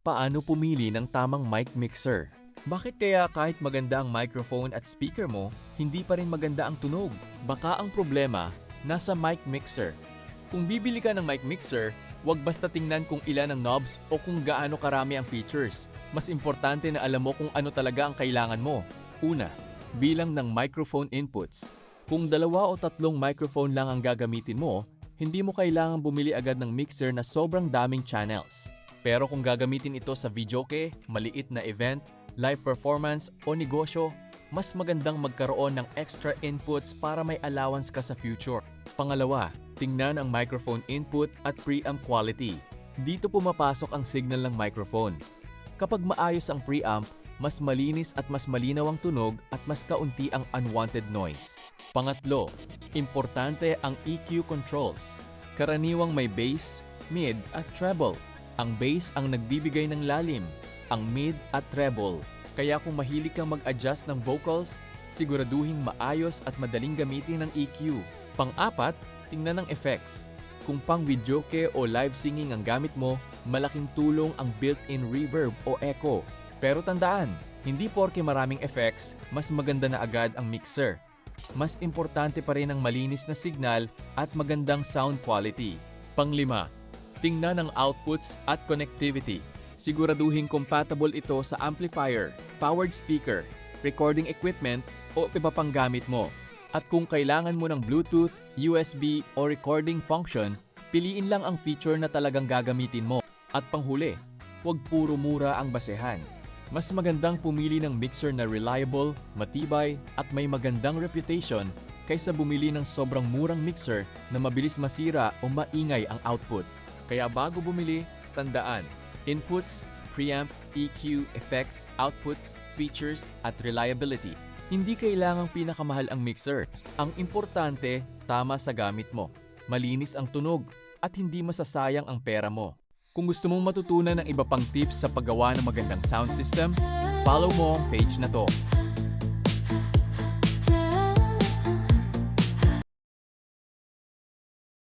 Paano pumili ng tamang mic mixer? Bakit kaya kahit maganda ang microphone at speaker mo, hindi pa rin maganda ang tunog? Baka ang problema nasa mic mixer. Kung bibili ka ng mic mixer, huwag basta tingnan kung ilan ang knobs o kung gaano karami ang features. Mas importante na alam mo kung ano talaga ang kailangan mo. Una, bilang ng microphone inputs. Kung 2 o 3 microphone lang ang gagamitin mo, hindi mo kailangang bumili agad ng mixer na sobrang daming channels. Pero kung gagamitin ito sa videoke, maliit na event, live performance o negosyo, mas magandang magkaroon ng extra inputs para may allowance ka sa future. Pangalawa, tingnan ang microphone input at preamp quality. Dito pumapasok ang signal ng microphone. Kapag maayos ang preamp, mas malinis at mas malinaw ang tunog at mas kaunti ang unwanted noise. Pangatlo, importante ang EQ controls. Karaniwang may bass, mid at treble. Ang bass ang nagbibigay ng lalim, ang mid at treble. Kaya kung mahilig kang mag-adjust ng vocals, siguraduhing maayos at madaling gamitin ng EQ. Pang-apat, tingnan ng effects. Kung pang videoke o live singing ang gamit mo, malaking tulong ang built-in reverb o echo. Pero tandaan, hindi porke maraming effects, mas maganda na agad ang mixer. Mas importante pa rin ang malinis na signal at magandang sound quality. Panglima, tingnan ang outputs at connectivity. Siguraduhin compatible ito sa amplifier, powered speaker, recording equipment o iba pang gamit mo. At kung kailangan mo ng Bluetooth, USB o recording function, piliin lang ang feature na talagang gagamitin mo. At panghuli, huwag puro mura ang basehan. Mas magandang pumili ng mixer na reliable, matibay at may magandang reputation kaysa bumili ng sobrang murang mixer na mabilis masira o maingay ang output. Kaya bago bumili, tandaan, inputs, preamp, EQ, effects, outputs, features, at reliability. Hindi kailangang pinakamahal ang mixer. Ang importante, tama sa gamit mo, malinis ang tunog, at hindi masasayang ang pera mo. Kung gusto mong matutunan ng iba pang tips sa paggawa ng magandang sound system, follow mo ang page na to.